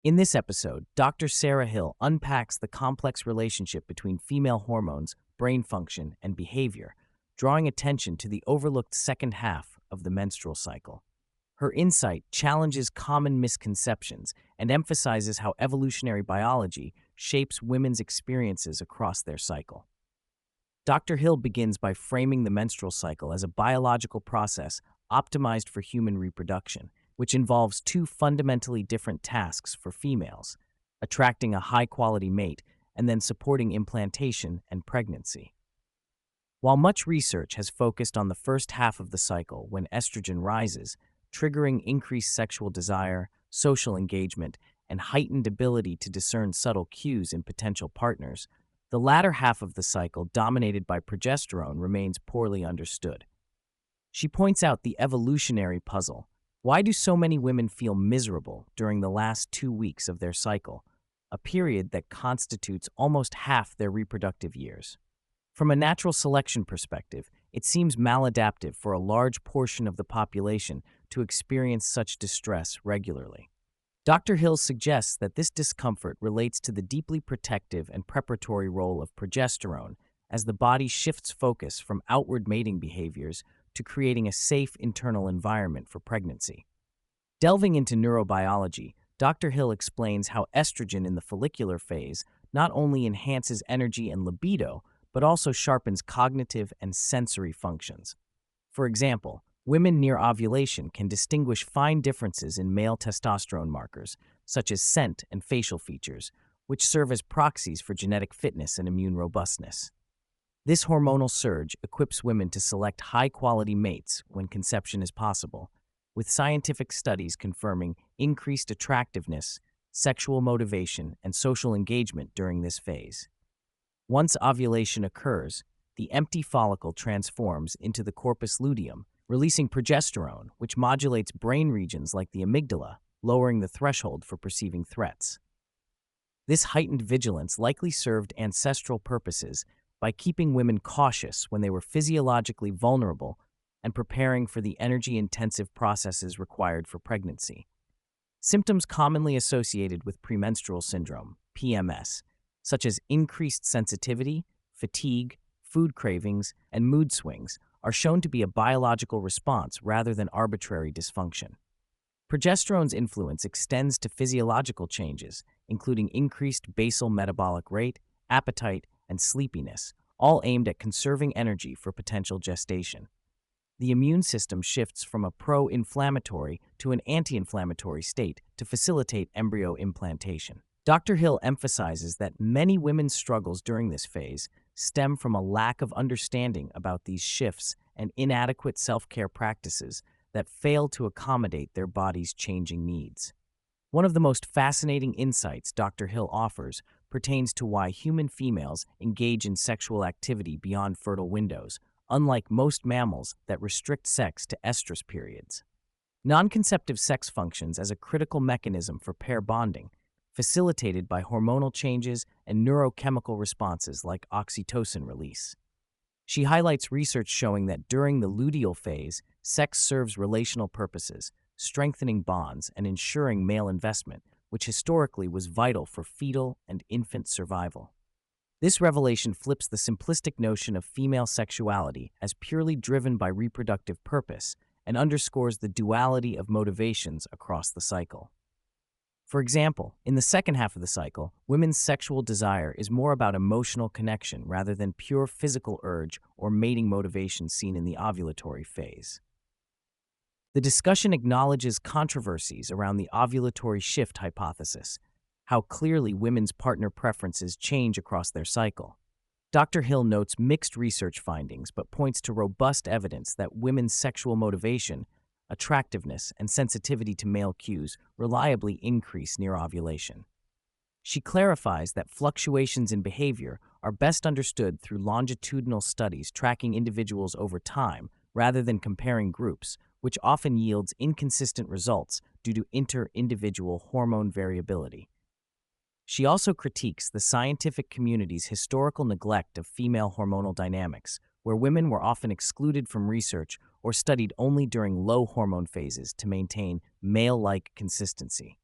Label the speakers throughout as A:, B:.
A: In this episode, Dr. Sarah Hill unpacks the complex relationship between female hormones, brain function, and behavior, drawing attention to the overlooked second half of the menstrual cycle. Her insight challenges common misconceptions and emphasizes how evolutionary biology shapes women's experiences across their cycle. Dr. Hill begins by framing the menstrual cycle as a biological process optimized for human reproduction, which involves two fundamentally different tasks for females: attracting a high-quality mate and then supporting implantation and pregnancy. While much research has focused on the first half of the cycle when estrogen rises, triggering increased sexual desire, social engagement, and heightened ability to discern subtle cues in potential partners, the latter half of the cycle, dominated by progesterone, remains poorly understood. She points out the evolutionary puzzle. Why do so many women feel miserable during the last 2 weeks of their cycle, a period that constitutes almost half their reproductive years? From a natural selection perspective, it seems maladaptive for a large portion of the population to experience such distress regularly. Dr. Hill suggests that this discomfort relates to the deeply protective and preparatory role of progesterone as the body shifts focus from outward mating behaviors to creating a safe internal environment for pregnancy. Delving into neurobiology, Dr. Hill explains how estrogen in the follicular phase not only enhances energy and libido, but also sharpens cognitive and sensory functions. For example, women near ovulation can distinguish fine differences in male testosterone markers, such as scent and facial features, which serve as proxies for genetic fitness and immune robustness. This hormonal surge equips women to select high-quality mates when conception is possible, with scientific studies confirming increased attractiveness, sexual motivation, and social engagement during this phase. Once ovulation occurs, the empty follicle transforms into the corpus luteum, releasing progesterone, which modulates brain regions like the amygdala, lowering the threshold for perceiving threats. This heightened vigilance likely served ancestral purposes by keeping women cautious when they were physiologically vulnerable and preparing for the energy-intensive processes required for pregnancy. Symptoms commonly associated with premenstrual syndrome, PMS, such as increased sensitivity, fatigue, food cravings, and mood swings, are shown to be a biological response rather than arbitrary dysfunction. Progesterone's influence extends to physiological changes, including increased basal metabolic rate, appetite, and sleepiness, all aimed at conserving energy for potential gestation. The immune system shifts from a pro-inflammatory to an anti-inflammatory state to facilitate embryo implantation. Dr. Hill emphasizes that many women's struggles during this phase stem from a lack of understanding about these shifts and inadequate self-care practices that fail to accommodate their body's changing needs. One of the most fascinating insights Dr. Hill offers pertains to why human females engage in sexual activity beyond fertile windows, unlike most mammals that restrict sex to estrus periods. Non-conceptive sex functions as a critical mechanism for pair bonding, facilitated by hormonal changes and neurochemical responses like oxytocin release. She highlights research showing that during the luteal phase, sex serves relational purposes, strengthening bonds and ensuring male investment, which historically was vital for fetal and infant survival. This revelation flips the simplistic notion of female sexuality as purely driven by reproductive purpose and underscores the duality of motivations across the cycle. For example, in the second half of the cycle, women's sexual desire is more about emotional connection rather than pure physical urge or mating motivation seen in the ovulatory phase. The discussion acknowledges controversies around the ovulatory shift hypothesis, how clearly women's partner preferences change across their cycle. Dr. Hill notes mixed research findings but points to robust evidence that women's sexual motivation, attractiveness, and sensitivity to male cues reliably increase near ovulation. She clarifies that fluctuations in behavior are best understood through longitudinal studies tracking individuals over time rather than comparing groups, which often yields inconsistent results due to inter-individual hormone variability. She also critiques the scientific community's historical neglect of female hormonal dynamics, where women were often excluded from research or studied only during low hormone phases to maintain male-like consistency.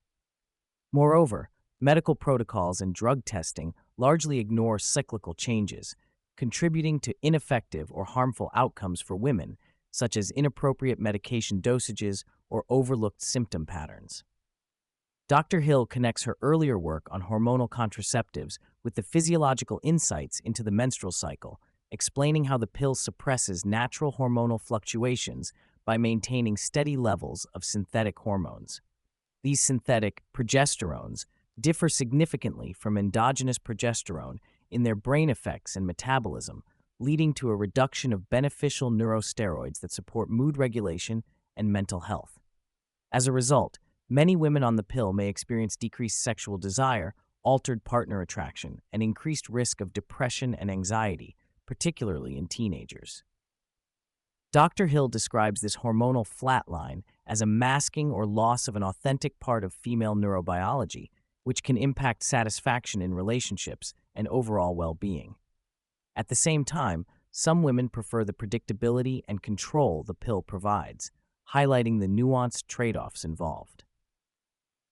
A: Moreover, medical protocols and drug testing largely ignore cyclical changes, contributing to ineffective or harmful outcomes for women, such as inappropriate medication dosages or overlooked symptom patterns. Dr. Hill connects her earlier work on hormonal contraceptives with the physiological insights into the menstrual cycle, explaining how the pill suppresses natural hormonal fluctuations by maintaining steady levels of synthetic hormones. These synthetic progesterones differ significantly from endogenous progesterone in their brain effects and metabolism, leading to a reduction of beneficial neurosteroids that support mood regulation and mental health. As a result, many women on the pill may experience decreased sexual desire, altered partner attraction, and increased risk of depression and anxiety, particularly in teenagers. Dr. Hill describes this hormonal flatline as a masking or loss of an authentic part of female neurobiology, which can impact satisfaction in relationships and overall well-being. At the same time, some women prefer the predictability and control the pill provides, highlighting the nuanced trade-offs involved.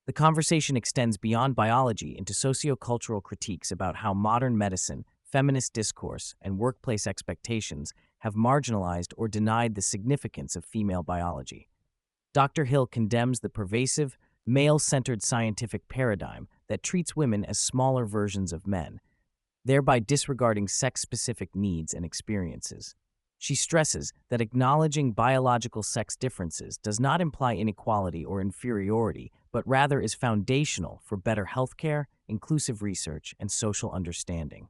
A: The conversation extends beyond biology into sociocultural critiques about how modern medicine, feminist discourse, and workplace expectations have marginalized or denied the significance of female biology. Dr. Hill condemns the pervasive, male-centered scientific paradigm that treats women as smaller versions of men, thereby disregarding sex-specific needs and experiences. She stresses that acknowledging biological sex differences does not imply inequality or inferiority, but rather is foundational for better healthcare, inclusive research, and social understanding.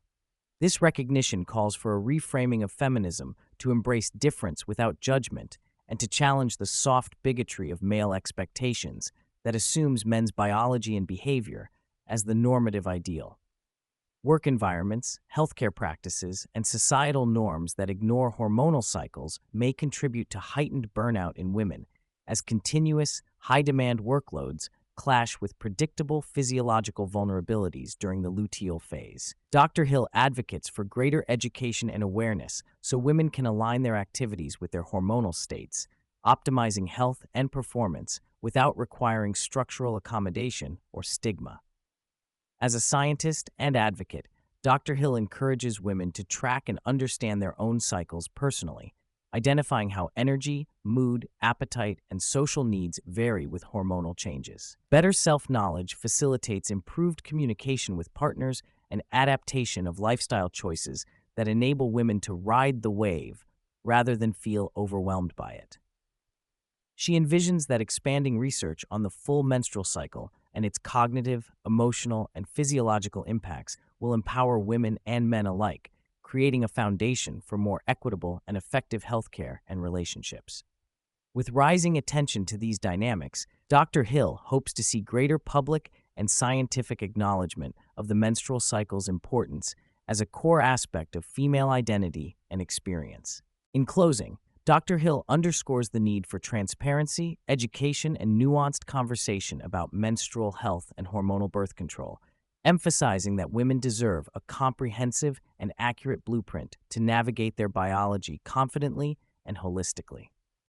A: This recognition calls for a reframing of feminism to embrace difference without judgment and to challenge the soft bigotry of male expectations that assumes men's biology and behavior as the normative ideal. Work environments, healthcare practices, and societal norms that ignore hormonal cycles may contribute to heightened burnout in women, as continuous, high-demand workloads clash with predictable physiological vulnerabilities during the luteal phase. Dr. Hill advocates for greater education and awareness so women can align their activities with their hormonal states, optimizing health and performance without requiring structural accommodation or stigma. As a scientist and advocate, Dr. Hill encourages women to track and understand their own cycles personally, identifying how energy, mood, appetite, and social needs vary with hormonal changes. Better self-knowledge facilitates improved communication with partners and adaptation of lifestyle choices that enable women to ride the wave rather than feel overwhelmed by it. She envisions that expanding research on the full menstrual cycle and its cognitive, emotional, and physiological impacts will empower women and men alike, creating a foundation for more equitable and effective healthcare and relationships. With rising attention to these dynamics, Dr. Hill hopes to see greater public and scientific acknowledgement of the menstrual cycle's importance as a core aspect of female identity and experience. In closing, Dr. Hill underscores the need for transparency, education, and nuanced conversation about menstrual health and hormonal birth control, emphasizing that women deserve a comprehensive and accurate blueprint to navigate their biology confidently and holistically.